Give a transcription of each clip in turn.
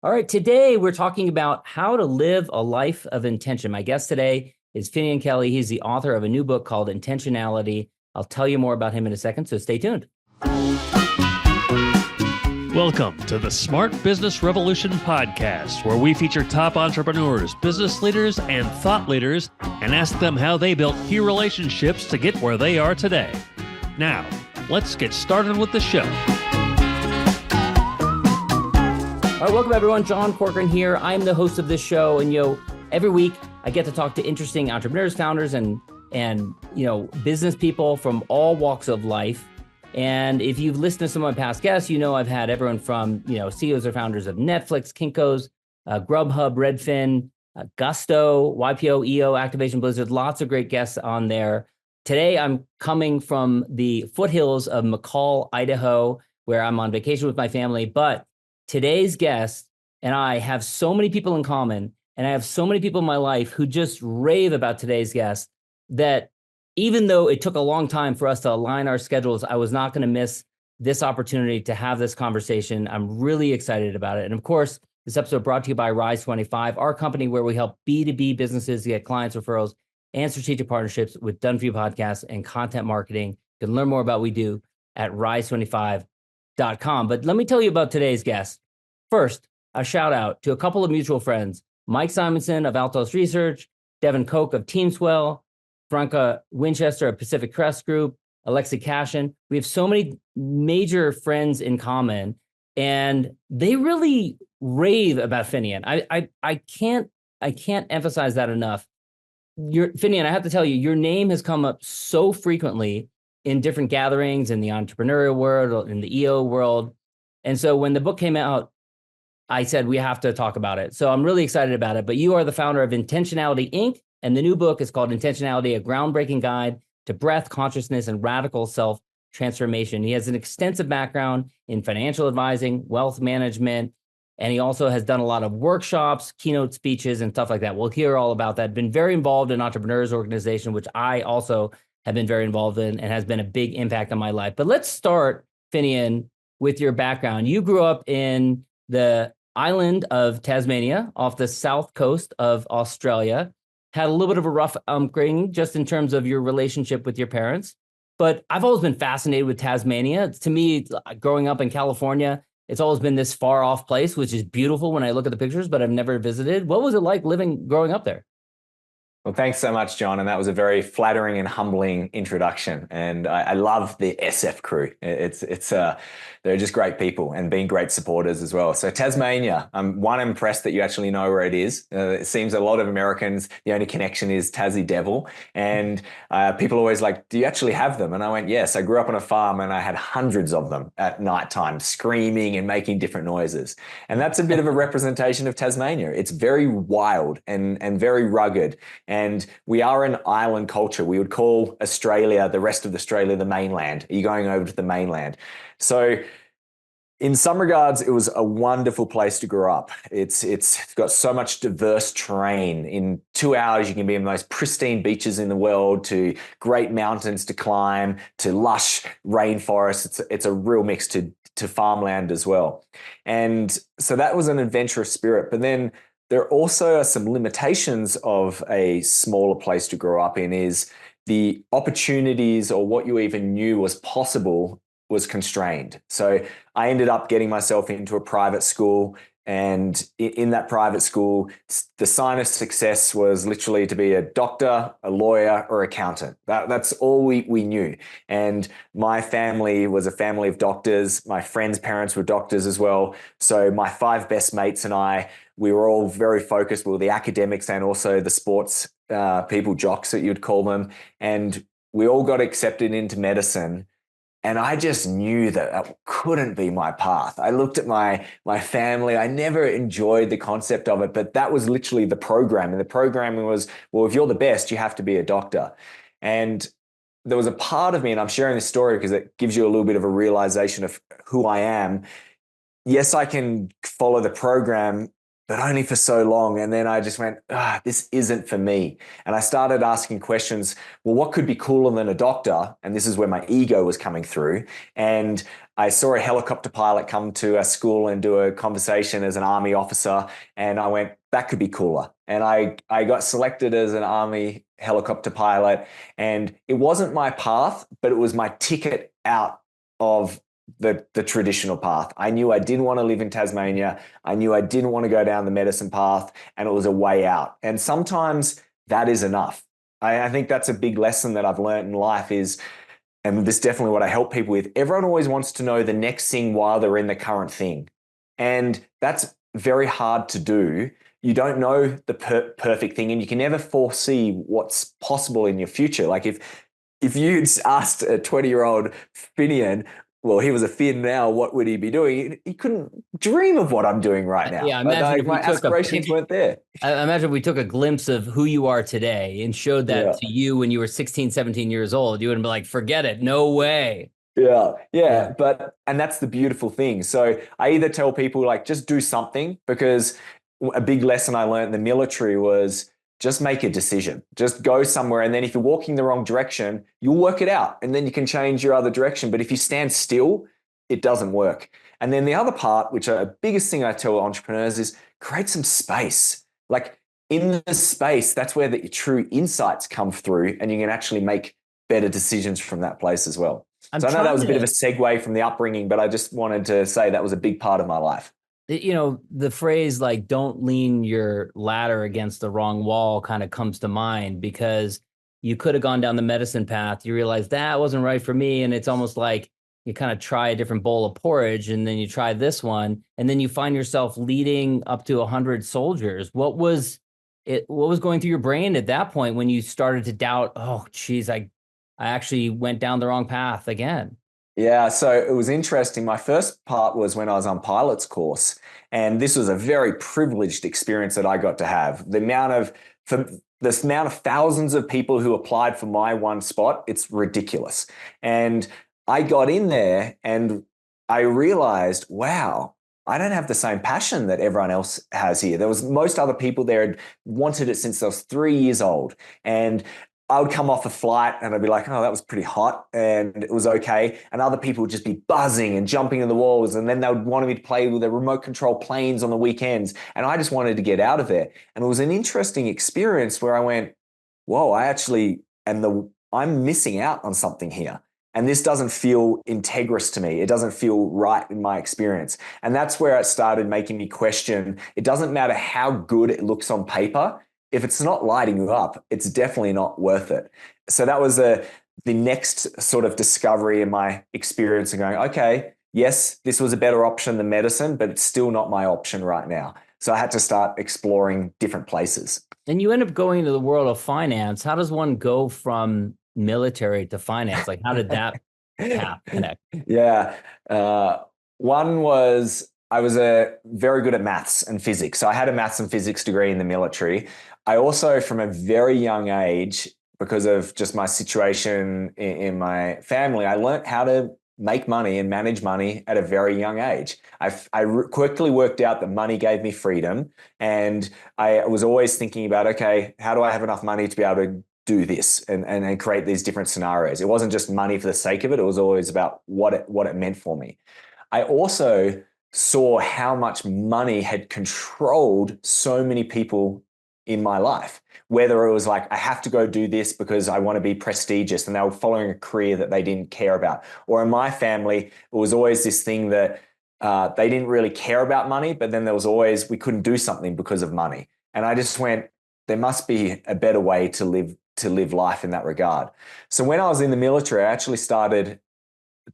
All right, today we're talking about how to live a life of intention. My guest today is Finnian Kelly. He's the author of a new book called Intentionality. I'll tell you more about him in a second, so stay tuned. Welcome to the Smart Business Revolution podcast, where we feature top entrepreneurs, business leaders, and thought leaders and ask them how they built key relationships to get where they are today. Now, let's get started with the show. All right, welcome everyone. John Corcoran here. I'm the host of this show, and every week I get to talk to interesting entrepreneurs, founders, and business people from all walks of life. And if you've listened to some of my past guests, I've had everyone from CEOs or founders of Netflix, Kinko's, Grubhub, Redfin, Gusto, YPO, EO, Activation Blizzard. Lots of great guests on there. Today I'm coming from the foothills of McCall, Idaho, where I'm on vacation with my family, but today's guest and I have so many people in common, and I have so many people in my life who just rave about today's guest that even though it took a long time for us to align our schedules, I was not going to miss this opportunity to have this conversation. I'm really excited about it. And of course, this episode brought to you by Rise 25, our company where we help B2B businesses get clients, referrals, and strategic partnerships with Done For You podcasts and content marketing. You can learn more about what we do at rise25.com. But let me tell you about today's guest. First, a shout out to a couple of mutual friends, Mike Simonson of Altos Research, Devin Koch of Teamswell, Franca Winchester of Pacific Crest Group, Alexi Cashin. We have so many major friends in common, and they really rave about Finnian. I can't emphasize that enough. Finnian, I have to tell you, your name has come up so frequently in different gatherings in the entrepreneurial world, in the EO world. And so when the book came out, I said, we have to talk about it. So I'm really excited about it. But you are the founder of Intentionality Inc. And the new book is called Intentionality, a groundbreaking guide to breath, consciousness, and radical self-transformation. He has an extensive background in financial advising, wealth management, and he also has done a lot of workshops, keynote speeches, and stuff like that. We'll hear all about that. Been very involved in Entrepreneurs Organization, which I also have been very involved in and has been a big impact on my life. But let's start, Finnian, with your background. You grew up in the island of Tasmania off the south coast of Australia, had a little bit of a rough upbringing just in terms of your relationship with your parents. But I've always been fascinated with Tasmania. To me, growing up in California, it's always been this far off place, which is beautiful when I look at the pictures, but I've never visited. What was it like growing up there? Well, thanks so much, John. And that was a very flattering and humbling introduction. And I love the SF crew. They're just great people and being great supporters as well. So Tasmania, I'm impressed that you actually know where it is. It seems a lot of Americans, the only connection is Tassie Devil. And people are always like, do you actually have them? And I went, yes, I grew up on a farm and I had hundreds of them at nighttime, screaming and making different noises. And that's a bit of a representation of Tasmania. It's very wild and very rugged. And we are an island culture. We would call Australia, the rest of Australia, the mainland. Are you going over to the mainland? So in some regards, it was a wonderful place to grow up. It's got so much diverse terrain. In 2 hours, you can be in the most pristine beaches in the world, to great mountains to climb, to lush rainforests. It's a real mix to farmland as well. And so that was an adventurous spirit. But then there also are some limitations of a smaller place to grow up in, is the opportunities or what you even knew was possible was constrained. So I ended up getting myself into a private school, and in that private school, the sign of success was literally to be a doctor, a lawyer, or accountant. That's all we knew. And my family was a family of doctors. My friends' parents were doctors as well. So my 5 best mates and I, we were all very focused. We were the academics and also the sports people, jocks that you'd call them. And we all got accepted into medicine. And I just knew that couldn't be my path. I looked at my family. I never enjoyed the concept of it, but that was literally the program. And the programming was, well, if you're the best, you have to be a doctor. And there was a part of me, and I'm sharing this story because it gives you a little bit of a realization of who I am. Yes, I can follow the program but only for so long. And then I just went, this isn't for me. And I started asking questions. Well, what could be cooler than a doctor? And this is where my ego was coming through. And I saw a helicopter pilot come to our school and do a conversation as an army officer. And I went, that could be cooler. And I got selected as an army helicopter pilot. And it wasn't my path, but it was my ticket out of the traditional path. I knew I didn't want to live in Tasmania. I knew I didn't want to go down the medicine path, and it was a way out. And sometimes that is enough. I think that's a big lesson that I've learned in life is, and this is definitely what I help people with. Everyone always wants to know the next thing while they're in the current thing. And that's very hard to do. You don't know the perfect thing, and you can never foresee what's possible in your future. Like if you'd asked a 20-year-old Finnian, well, he was a Finn now, what would he be doing? He couldn't dream of what I'm doing right now. Yeah, imagine if my aspirations weren't there. I imagine we took a glimpse of who you are today and showed that to you when you were 16, 17 years old. You would be like, forget it, no way. Yeah. And that's the beautiful thing. So I either tell people like, just do something, because a big lesson I learned in the military was just make a decision. Just go somewhere. And then if you're walking the wrong direction, you'll work it out. And then you can change your other direction. But if you stand still, it doesn't work. And then the other part, which are the biggest thing I tell entrepreneurs, is create some space. Like in the space, that's where the true insights come through, and you can actually make better decisions from that place as well. So I know that was a bit of a segue from the upbringing, but I just wanted to say that was a big part of my life. You know, the phrase like, don't lean your ladder against the wrong wall kind of comes to mind, because you could have gone down the medicine path. You realize that wasn't right for me. And it's almost like you kind of try a different bowl of porridge, and then you try this one, and then you find yourself leading up to 100 soldiers. What was going through your brain at that point when you started to doubt, oh, geez, I actually went down the wrong path again? Yeah, so it was interesting. My first part was when I was on pilot's course, and this was a very privileged experience that I got to have. The amount of thousands of people who applied for my one spot, it's ridiculous. And I got in there and I realized, wow, I don't have the same passion that everyone else has here. Most other people there had wanted it since I was 3 years old. And I would come off a flight and I'd be like, oh, that was pretty hot and it was okay. And other people would just be buzzing and jumping in the walls. And then they would want me to play with the remote control planes on the weekends. And I just wanted to get out of there. And it was an interesting experience where I went, whoa, I'm missing out on something here. And this doesn't feel integrous to me. It doesn't feel right in my experience. And that's where it started making me question. It doesn't matter how good it looks on paper. If it's not lighting you up, it's definitely not worth it. So that was the next sort of discovery in my experience and going, okay, yes, this was a better option than medicine, but it's still not my option right now. So I had to start exploring different places. And you end up going into the world of finance. How does one go from military to finance? Like, how did that path connect? Yeah. One was I was very good at maths and physics. So I had a maths and physics degree in the military. I also, from a very young age, because of just my situation in my family, I learned how to make money and manage money at a very young age. I quickly worked out that money gave me freedom. And I was always thinking about, okay, how do I have enough money to be able to do this and create these different scenarios? It wasn't just money for the sake of it. It was always about what it meant for me. I also saw how much money had controlled so many people in my life, whether it was like, I have to go do this because I want to be prestigious, and they were following a career that they didn't care about. Or in my family, it was always this thing that they didn't really care about money, but then there was always, we couldn't do something because of money. And I just went, there must be a better way to live life in that regard. So when I was in the military, I actually started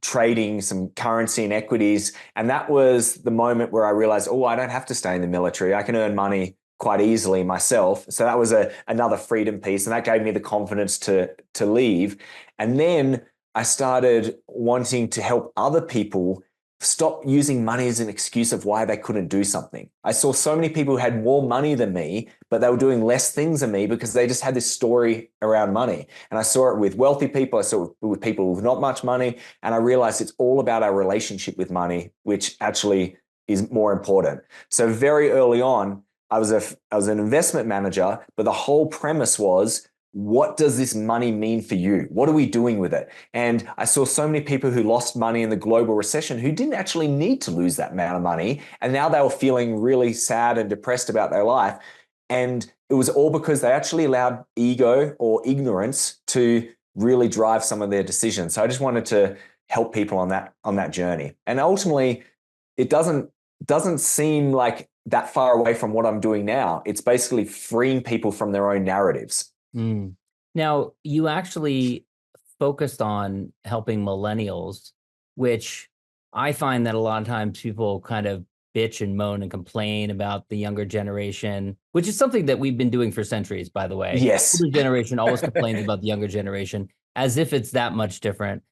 trading some currency and equities. And that was the moment where I realized, oh, I don't have to stay in the military. I can earn money quite easily myself. So that was another freedom piece. And that gave me the confidence to leave. And then I started wanting to help other people stop using money as an excuse of why they couldn't do something. I saw so many people who had more money than me, but they were doing less things than me because they just had this story around money. And I saw it with wealthy people. I saw it with people with not much money. And I realized it's all about our relationship with money, which actually is more important. So very early on, I was an investment manager, but the whole premise was, what does this money mean for you? What are we doing with it? And I saw so many people who lost money in the global recession who didn't actually need to lose that amount of money. And now they were feeling really sad and depressed about their life. And it was all because they actually allowed ego or ignorance to really drive some of their decisions. So I just wanted to help people on that journey. And ultimately, it doesn't seem like that far away from what I'm doing now. It's basically freeing people from their own narratives. Mm. Now, you actually focused on helping millennials, which I find that a lot of times people kind of bitch and moan and complain about the younger generation, which is something that we've been doing for centuries, by the way. Yes. The older generation always complains about the younger generation as if it's that much different.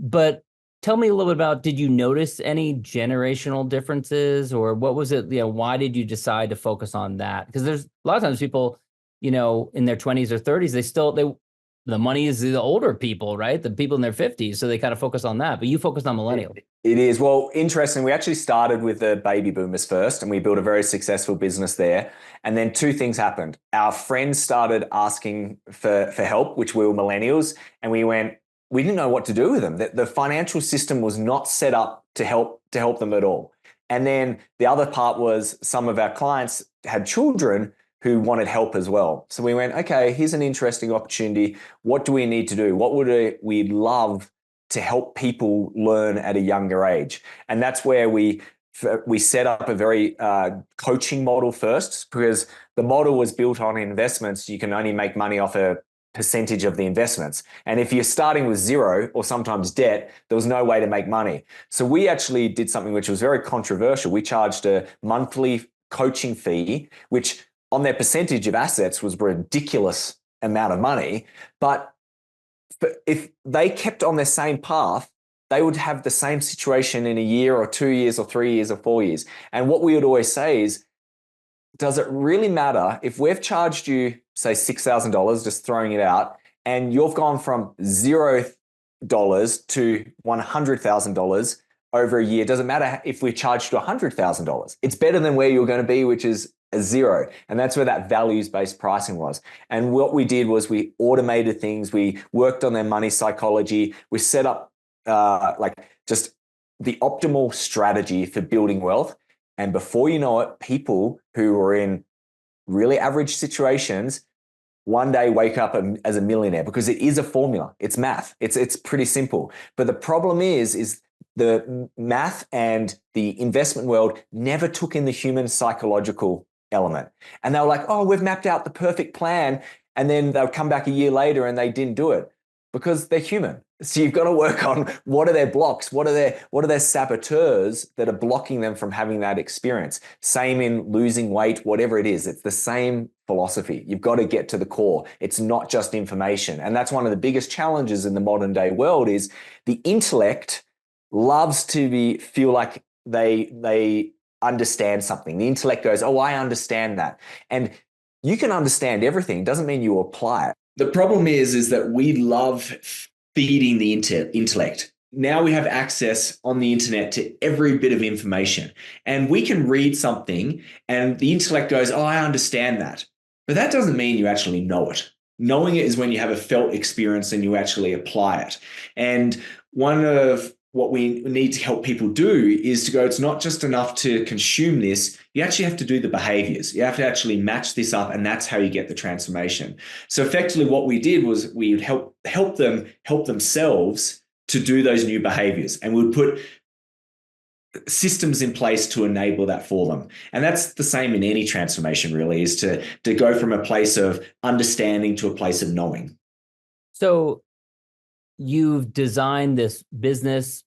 But tell me a little bit about, did you notice any generational differences, or what was it, why did you decide to focus on that? Because there's a lot of times people, in their 20s or 30s, the money is the older people, right? The people in their 50s. So they kind of focus on that, but you focused on millennials. It is. Well, interesting. We actually started with the baby boomers first, and we built a very successful business there. And then two things happened. Our friends started asking for help, which we were millennials. And we didn't know what to do with them. The financial system was not set up to help them at all. And then the other part was some of our clients had children who wanted help as well. So we went, okay, here's an interesting opportunity. What do we need to do? What would we love to help people learn at a younger age? And that's where we set up a very coaching model first, because the model was built on investments. You can only make money off a percentage of the investments. And if you're starting with zero or sometimes debt, there was no way to make money. So we actually did something which was very controversial. We charged a monthly coaching fee, which on their percentage of assets was a ridiculous amount of money. But if they kept on their same path, they would have the same situation in a year or 2 years or 3 years or 4 years. And what we would always say is, does it really matter if we've charged you, say, $6,000, just throwing it out, and you've gone from $0 to $100,000 over a year? Doesn't matter if we charged you $100,000. It's better than where you're going to be, which is a zero. And that's where that values-based pricing was. And what we did was we automated things. We worked on their money psychology. We set up just the optimal strategy for building wealth. And before you know it, people who were in really average situations one day wake up as a millionaire, because it is a formula. It's math. It's pretty simple. But the problem is the math and the investment world never took in the human psychological element. And they were like, oh, we've mapped out the perfect plan. And then they'll come back a year later and they didn't do it, because they're human. So you've got to work on, what are their blocks? What are their saboteurs that are blocking them from having that experience? Same in losing weight, whatever it is. It's the same philosophy. You've got to get to the core. It's not just information. And that's one of the biggest challenges in the modern day world, is the intellect loves to feel like they understand something. The intellect goes, oh, I understand that. And you can understand everything. It doesn't mean you apply it. The problem is that we love feeding the intellect. Now we have access on the internet to every bit of information, and we can read something and the intellect goes, oh, I understand that. But that doesn't mean you actually know it. Knowing it is when you have a felt experience and you actually apply it. And one of what we need to help people do is to go, it's not just enough to consume this. You actually have to do the behaviors. You have to actually match this up, and that's how you get the transformation. So effectively what we did was we would help themselves to do those new behaviors, and we would put systems in place to enable that for them. And that's the same in any transformation, really, is to go from a place of understanding to a place of knowing. So you've designed this business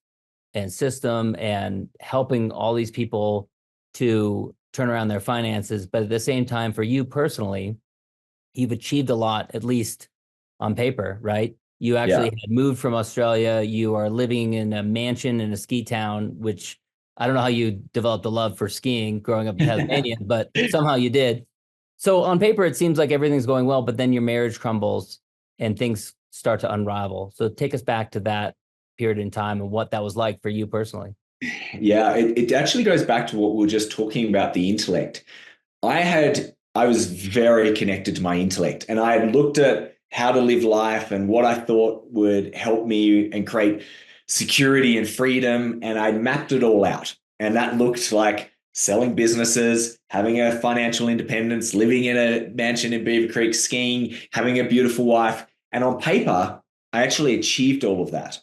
and system and helping all these people to turn around their finances. But at the same time, for you personally, you've achieved a lot, at least on paper, right? You actually had moved from Australia. You are living in a mansion in a ski town, which I don't know how you developed a love for skiing growing up in Tasmania, but somehow you did. So on paper, it seems like everything's going well, but then your marriage crumbles and things start to unravel. So take us back to that period in time and what that was like for you personally. Yeah, it actually goes back to what we were just talking about, the intellect. I was very connected to my intellect, and I had looked at how to live life and what I thought would help me and create security and freedom. And I mapped it all out. And that looked like selling businesses, having a financial independence, living in a mansion in Beaver Creek, skiing, having a beautiful wife. And on paper, I actually achieved all of that.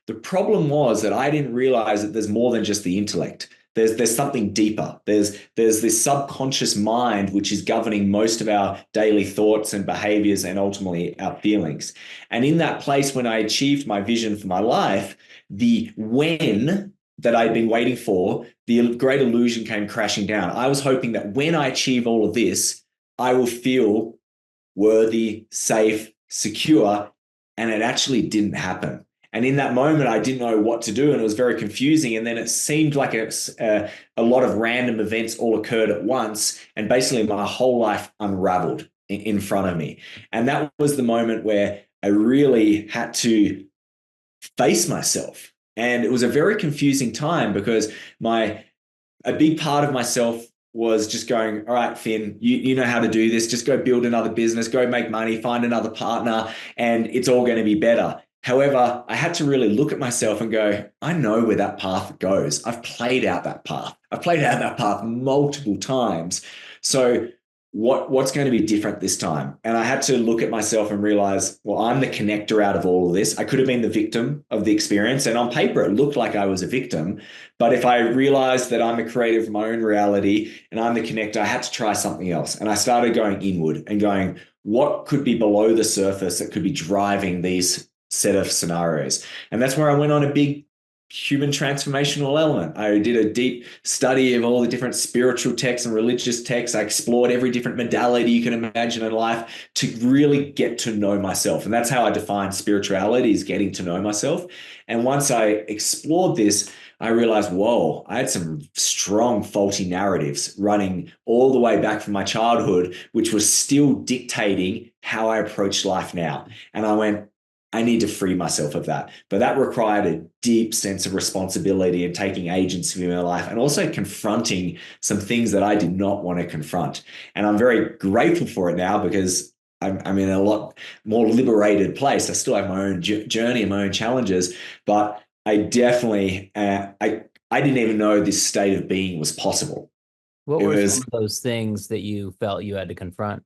The problem was that I didn't realize that there's more than just the intellect. There's something deeper. There's this subconscious mind which is governing most of our daily thoughts and behaviors and ultimately our feelings. And in that place, when I achieved my vision for my life, the when that I'd been waiting for, the great illusion came crashing down. I was hoping that when I achieve all of this, I will feel worthy, safe, secure, and it actually didn't happen. And in that moment, I didn't know what to do, and it was very confusing. And then it seemed like a lot of random events all occurred at once, and basically my whole life unraveled in front of me. And that was the moment where I really had to face myself. And it was a very confusing time because a big part of myself was just going, all right, Finn, you know how to do this. Just go build another business, go make money, find another partner, and it's all going to be better. However, I had to really look at myself and go, I know where that path goes. I've played out that path. I've played out that path multiple times. So what's going to be different this time? And I had to look at myself and realize, well, I'm the connector out of all of this. I could have been the victim of the experience. And on paper, it looked like I was a victim. But if I realized that I'm a creator of my own reality and I'm the connector, I had to try something else. And I started going inward and going, what could be below the surface that could be driving these set of scenarios? And that's where I went on a big human transformational element. I did a deep study of all the different spiritual texts and religious texts. I explored every different modality you can imagine in life to really get to know myself. And that's how I define spirituality, is getting to know myself. And once I explored this, I realized, whoa, I had some strong faulty narratives running all the way back from my childhood, which was still dictating how I approach life now. And I went, I need to free myself of that. But that required a deep sense of responsibility and taking agency in my life, and also confronting some things that I did not want to confront. And I'm very grateful for it now because I'm in a lot more liberated place. I still have my own journey and my own challenges, but I definitely, I didn't even know this state of being was possible. What were some of those things that you felt you had to confront?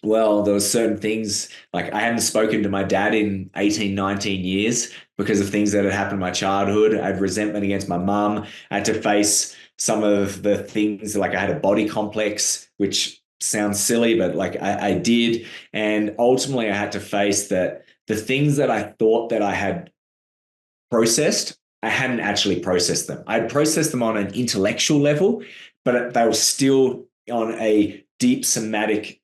Well, there were certain things, like I hadn't spoken to my dad in 18, 19 years because of things that had happened in my childhood. I had resentment against my mum. I had to face some of the things, like I had a body complex, which sounds silly, but like I did. And ultimately I had to face that the things that I thought that I had processed, I hadn't actually processed them. I had processed them on an intellectual level, but they were still on a deep somatic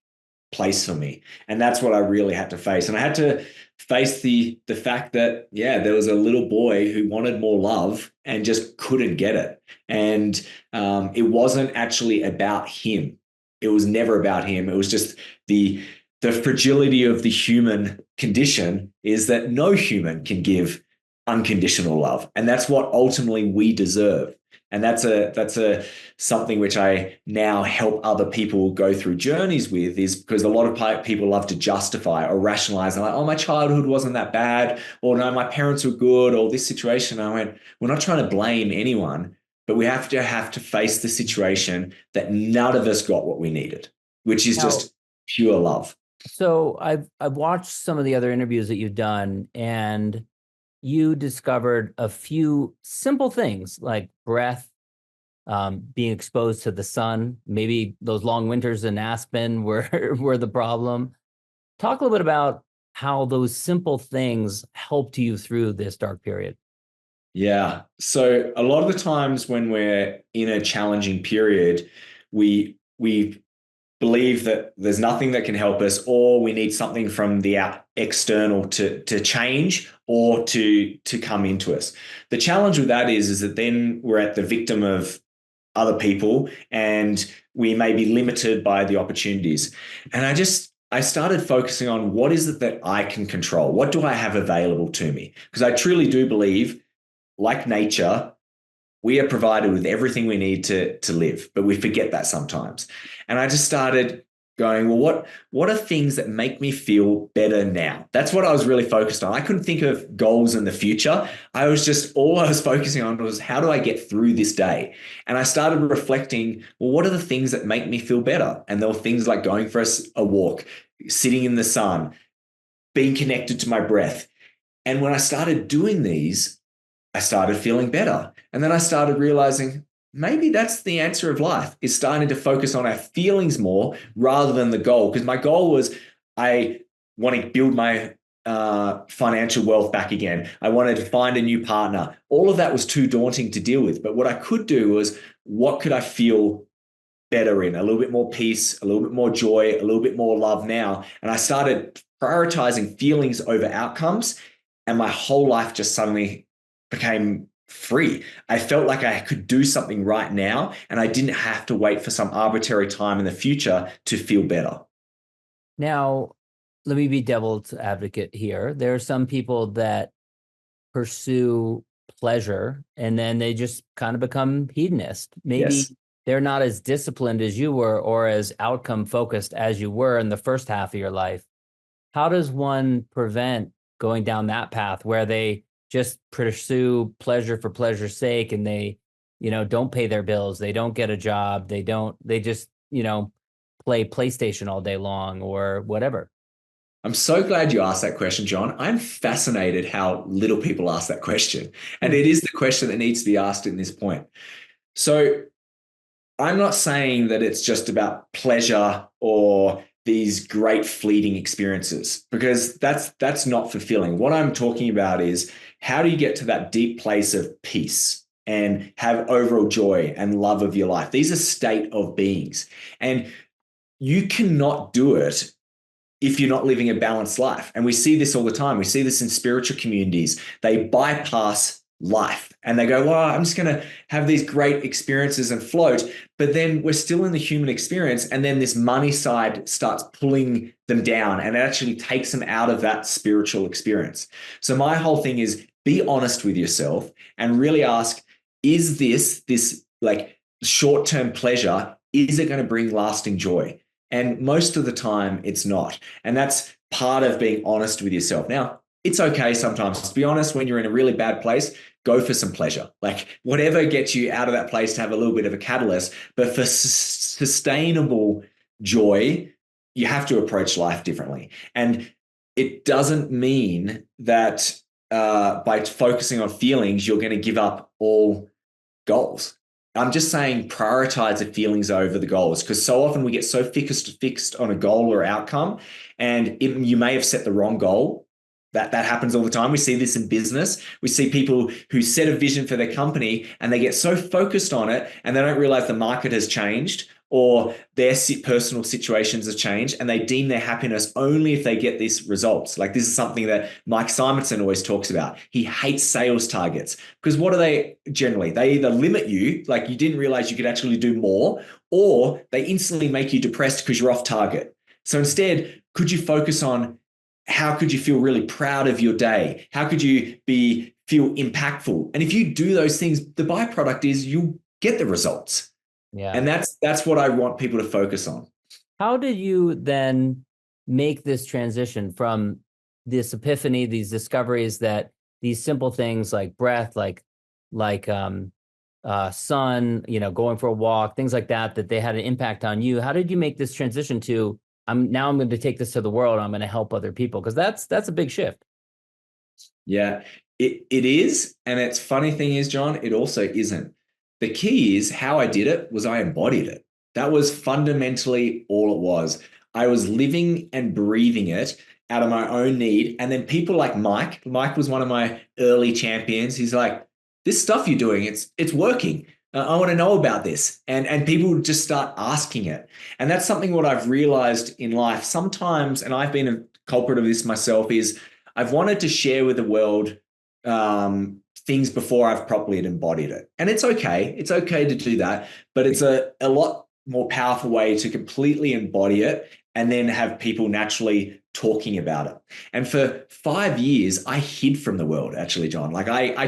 place for me. And that's what I really had to face. And I had to face the fact that, yeah, there was a little boy who wanted more love and just couldn't get it. And it wasn't actually about him. It was never about him. It was just the fragility of the human condition is that no human can give unconditional love. And that's what ultimately we deserve. And that's a something which I now help other people go through journeys with, is because a lot of people love to justify or rationalize. And like, oh, my childhood wasn't that bad, or no, my parents were good, or this situation. I went, we're not trying to blame anyone, but we have to face the situation that none of us got what we needed, which is just pure love. So I've watched some of the other interviews that you've done, and you discovered a few simple things like breath, being exposed to the sun. Maybe those long winters in Aspen were the problem. Talk a little bit about how those simple things helped you through this dark period. Yeah. So a lot of the times when we're in a challenging period, we believe that there's nothing that can help us, or we need something from the external to change or to come into us. The challenge with that is that then we're at the victim of other people, and we may be limited by the opportunities. And I started focusing on what is it that I can control? What do I have available to me? Because I truly do believe, like nature, we are provided with everything we need to live, but we forget that sometimes. And I just started going, well, what are things that make me feel better now? That's what I was really focused on. I couldn't think of goals in the future. All I was focusing on was, how do I get through this day? And I started reflecting, well, what are the things that make me feel better? And there were things like going for a walk, sitting in the sun, being connected to my breath. And when I started doing these, I started feeling better. And then I started realizing, maybe that's the answer of life, is starting to focus on our feelings more rather than the goal. Because my goal was, I want to build my financial wealth back again. I wanted to find a new partner. All of that was too daunting to deal with. But what I could do was, what could I feel better in? A little bit more peace, a little bit more joy, a little bit more love now. And I started prioritizing feelings over outcomes. And my whole life just suddenly became free. I felt like I could do something right now, and I didn't have to wait for some arbitrary time in the future to feel better. Now, let me be devil's advocate here. There are some people that pursue pleasure and then they just kind of become hedonist. Maybe Yes. they're not as disciplined as you were or as outcome focused as you were in the first half of your life. How does one prevent going down that path where they just pursue pleasure for pleasure's sake and they, don't pay their bills, they don't get a job, they just, play PlayStation all day long or whatever? I'm so glad you asked that question, John. I'm fascinated how little people ask that question. And it is the question that needs to be asked in this point. So I'm not saying that it's just about pleasure or these great fleeting experiences, because that's not fulfilling. What I'm talking about is, how do you get to that deep place of peace and have overall joy and love of your life? These are state of beings. And you cannot do it if you're not living a balanced life. And we see this all the time. We see this in spiritual communities. They bypass life and they go, well, I'm just going to have these great experiences and float. But then we're still in the human experience. And then this money side starts pulling them down, and it actually takes them out of that spiritual experience. So my whole thing is, be honest with yourself and really ask, is this like short-term pleasure, is it going to bring lasting joy? And most of the time it's not. And that's part of being honest with yourself. Now, it's okay sometimes to be honest. When you're in a really bad place, go for some pleasure. Like, whatever gets you out of that place to have a little bit of a catalyst. But for sustainable joy, you have to approach life differently. And it doesn't mean that by focusing on feelings, you're going to give up all goals. I'm just saying, prioritize the feelings over the goals, because so often we get so fixed on a goal or outcome, and you may have set the wrong goal. That happens all the time. We see this in business. We see people who set a vision for their company and they get so focused on it, and they don't realize the market has changed or their personal situations have changed, and they deem their happiness only if they get these results. Like, this is something that Mike Simonson always talks about. He hates sales targets, because what are they generally? They either limit you, like you didn't realize you could actually do more, or they instantly make you depressed because you're off target. So instead, could you focus on, how could you feel really proud of your day? How could you feel impactful? And if you do those things, the byproduct is you get the results. Yeah. And that's what I want people to focus on. How did you then make this transition from this epiphany, these discoveries, that these simple things like breath, like sun, going for a walk, things like that they had an impact on you? How did you make this transition to, I'm going to take this to the world, I'm going to help other people? Because that's a big shift. Yeah, it is. And it's funny thing is, John, it also isn't. The key is, how I did it was I embodied it. That was fundamentally all it was. I was living and breathing it out of my own need. And then people like Mike was one of my early champions. He's like, this stuff you're doing, it's working. I want to know about this. And people just start asking it. And that's something what I've realized in life sometimes, and I've been a culprit of this myself, is I've wanted to share with the world things before I've properly embodied it. And it's okay. It's okay to do that. But it's a lot more powerful way to completely embody it and then have people naturally talking about it. And for 5 years, I hid from the world, actually, John. Like I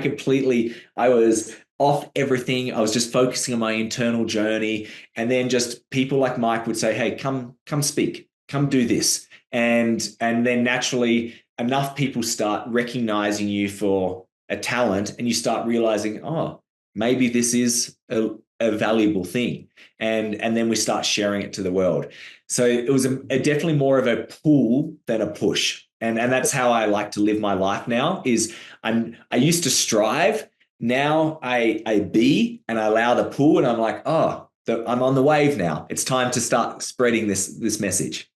was off everything. I was just focusing on my internal journey. And then just people like Mike would say, hey, come speak, come do this. And then naturally enough people start recognizing you for a talent, and you start realizing, oh, maybe this is a valuable thing. And then we start sharing it to the world. So it was definitely more of a pull than a push. And that's how I like to live my life now. Is I used to strive. Now I be, and I allow the pull, and I'm like, oh, I'm on the wave now. It's time to start spreading this message.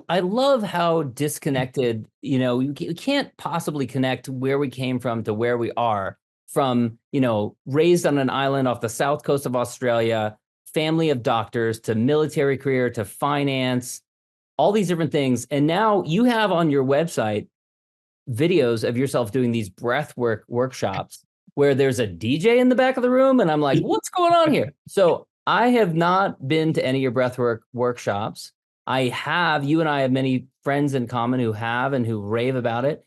I love how disconnected, you can't possibly connect where we came from to where we are, from, raised on an island off the south coast of Australia, family of doctors, to military career, to finance, all these different things. And now you have on your website videos of yourself doing these breathwork workshops where there's a DJ in the back of the room. And I'm like, what's going on here? So I have not been to any of your breathwork workshops. You and I have many friends in common who have and who rave about it.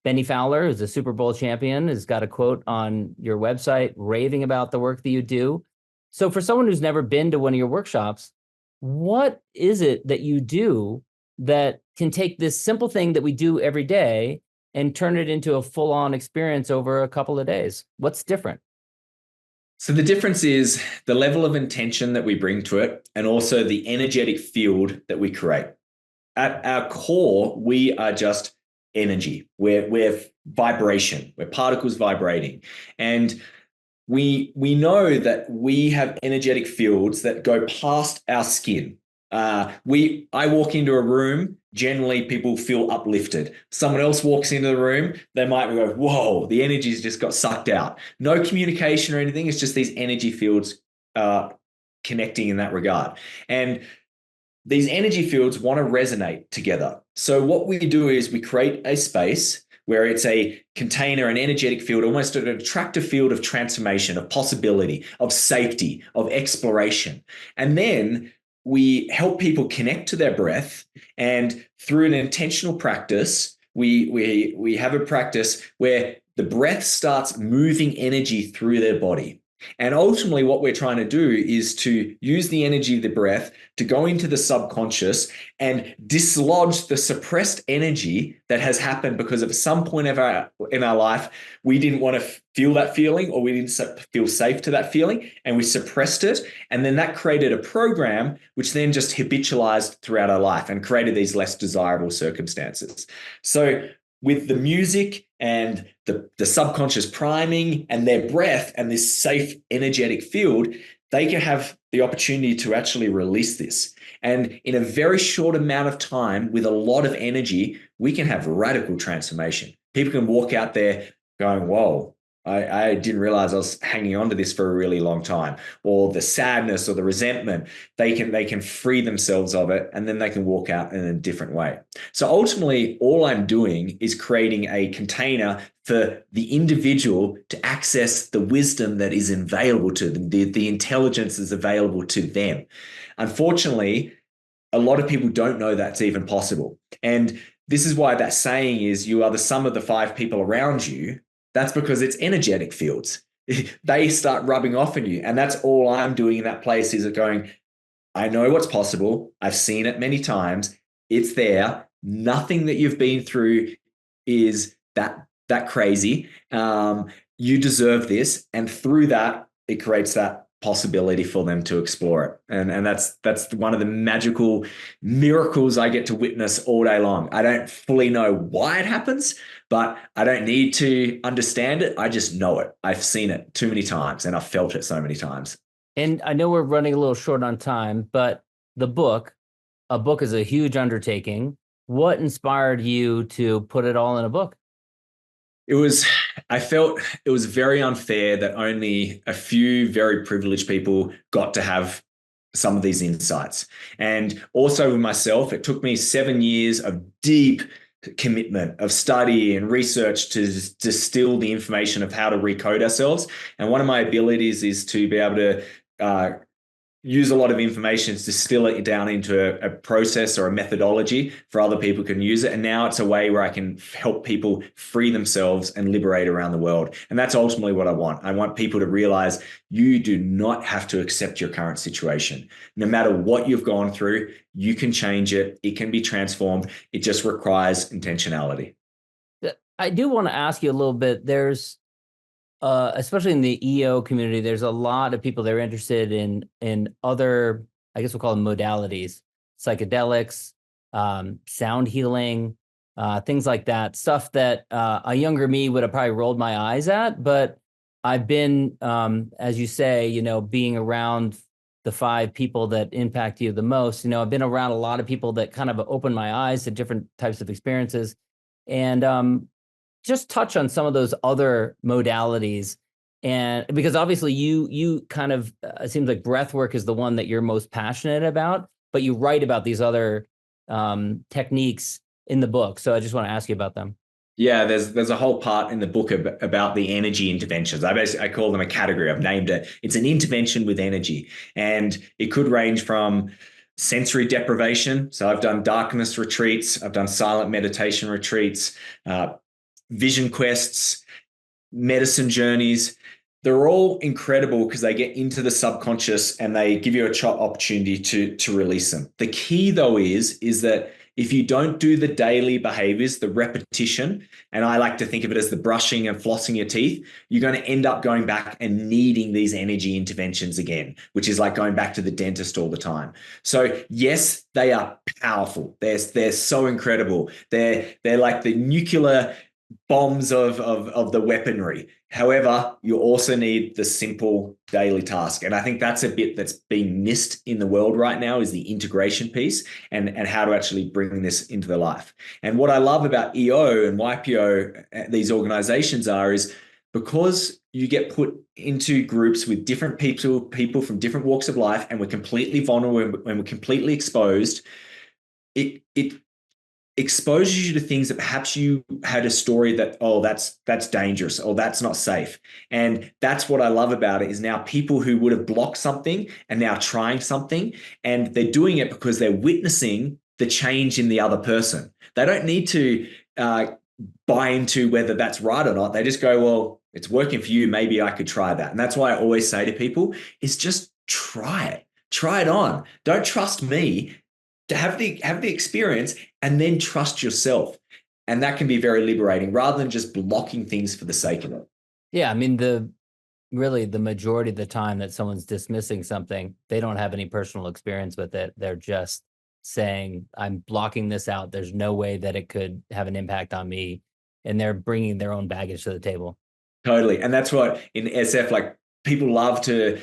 Benny Fowler, who's a Super Bowl champion, has got a quote on your website raving about the work that you do. So for someone who's never been to one of your workshops, what is it that you do that can take this simple thing that we do every day and turn it into a full-on experience over a couple of days? What's different? So the difference is the level of intention that we bring to it, and also the energetic field that we create. At our core, we are just energy. We're vibration. We're particles vibrating. And we know that we have energetic fields that go past our skin. I walk into a room, generally people feel uplifted. Someone else walks into the room, they might go, whoa, the energy's just got sucked out. No communication or anything. It's just these energy fields connecting in that regard. And these energy fields want to resonate together. So what we do is we create a space where it's a container, an energetic field, almost an attractive field of transformation, of possibility, of safety, of exploration. And then we help people connect to their breath. And through an intentional practice, we have a practice where the breath starts moving energy through their body. And ultimately, what we're trying to do is to use the energy of the breath to go into the subconscious and dislodge the suppressed energy that has happened because at some point in our life, we didn't want to feel that feeling, or we didn't feel safe to that feeling, and we suppressed it. And then that created a program which then just habitualized throughout our life and created these less desirable circumstances. So with the music and the subconscious priming and their breath and this safe energetic field, they can have the opportunity to actually release this. And in a very short amount of time, with a lot of energy, we can have radical transformation. People can walk out there going, whoa, I didn't realize I was hanging on to this for a really long time. Or the sadness or the resentment, they can free themselves of it, and then they can walk out in a different way. So ultimately, all I'm doing is creating a container for the individual to access the wisdom that is available to them, the intelligence is available to them. Unfortunately, a lot of people don't know that's even possible. And this is why that saying is, you are the sum of the 5 people around you. That's because it's energetic fields. They start rubbing off on you. And that's all I'm doing in that place, is going, I know what's possible. I've seen it many times. It's there. Nothing that you've been through is that crazy. You deserve this. And through that, it creates that possibility for them to explore it. And that's one of the magical miracles I get to witness all day long. I don't fully know why it happens, but I don't need to understand it. I just know it. I've seen it too many times, and I've felt it so many times. And I know we're running a little short on time, but a book is a huge undertaking. What inspired you to put it all in a book? I felt it was very unfair that only a few very privileged people got to have some of these insights. And also with myself, it took me 7 years of deep commitment, of study and research to distill the information of how to recode ourselves. And one of my abilities is to be able to use a lot of information to distill it down into a process or a methodology for other people can use it. And now it's a way where I can help people free themselves and liberate around the world. And that's ultimately what I want. I want people to realize you do not have to accept your current situation. No matter what you've gone through, you can change it. It can be transformed. It just requires intentionality. I do want to ask you a little bit. There's especially in the EO community, there's a lot of people that are interested in other, I guess we'll call them modalities, psychedelics, sound healing, things like that, stuff that a younger me would have probably rolled my eyes at. But I've been, as you say, being around the 5 people that impact you the most, I've been around a lot of people that kind of opened my eyes to different types of experiences. And just touch on some of those other modalities. And because obviously you kind of, it seems like breathwork is the one that you're most passionate about, but you write about these other techniques in the book. So I just want to ask you about them. Yeah, there's a whole part in the book about the energy interventions. I call them a category. I've named it. It's an intervention with energy. And it could range from sensory deprivation. So I've done darkness retreats. I've done silent meditation retreats, vision quests, medicine journeys. They're all incredible because they get into the subconscious and they give you a opportunity to release them. The key though is that if you don't do the daily behaviors, the repetition, and I like to think of it as the brushing and flossing your teeth, you're going to end up going back and needing these energy interventions again, which is like going back to the dentist all the time. So yes, they are powerful. They're so incredible. They're like the nuclear bombs of the weaponry. However, you also need the simple daily task. And I think that's a bit that's being missed in the world right now is the integration piece and how to actually bring this into the life. And what I love about EO and YPO, these organizations is because you get put into groups with different people from different walks of life, and we're completely vulnerable and we're completely exposed, it exposes you to things that perhaps you had a story that, oh, that's dangerous, or that's not safe. And that's what I love about it is now people who would have blocked something and now trying something, and they're doing it because they're witnessing the change in the other person. They don't need to buy into whether that's right or not. They just go, well, it's working for you. Maybe I could try that. And that's why I always say to people is just try it. Try it on. Don't trust me. To have the experience and then trust yourself. And that can be very liberating rather than just blocking things for the sake of it. Yeah. I mean, the majority of the time that someone's dismissing something, they don't have any personal experience with it. They're just saying, I'm blocking this out. There's no way that it could have an impact on me. And they're bringing their own baggage to the table. Totally. And that's what in SF, like people love to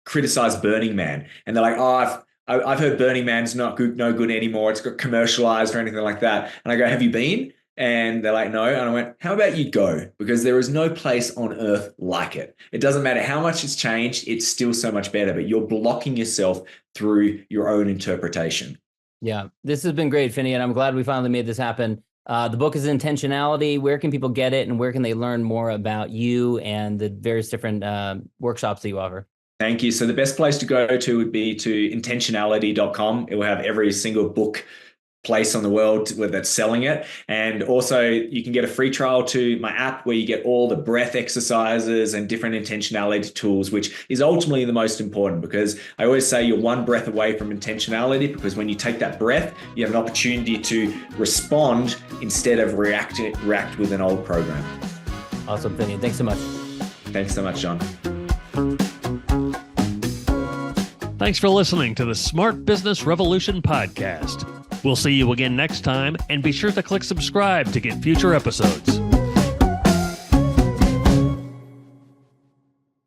criticize Burning Man. And they're like, oh, I've heard Burning Man's no good anymore. It's got commercialized or anything like that. And I go, have you been? And they're like, no. And I went, how about you go? Because there is no place on earth like it. It doesn't matter how much it's changed. It's still so much better, but you're blocking yourself through your own interpretation. Yeah, this has been great, Finny. And I'm glad we finally made this happen. The book is Intentionality. Where can people get it? And where can they learn more about you and the various different workshops that you offer? Thank you. So the best place to go to would be to intentionality.com. It will have every single book place on the world that's selling it. And also you can get a free trial to my app where you get all the breath exercises and different intentionality tools, which is ultimately the most important, because I always say you're one breath away from intentionality, because when you take that breath, you have an opportunity to respond instead of react with an old program. Awesome, Finny. Thanks so much. Thanks so much, John. Thanks for listening to the Smart Business Revolution podcast. We'll see you again next time, and be sure to click subscribe to get future episodes.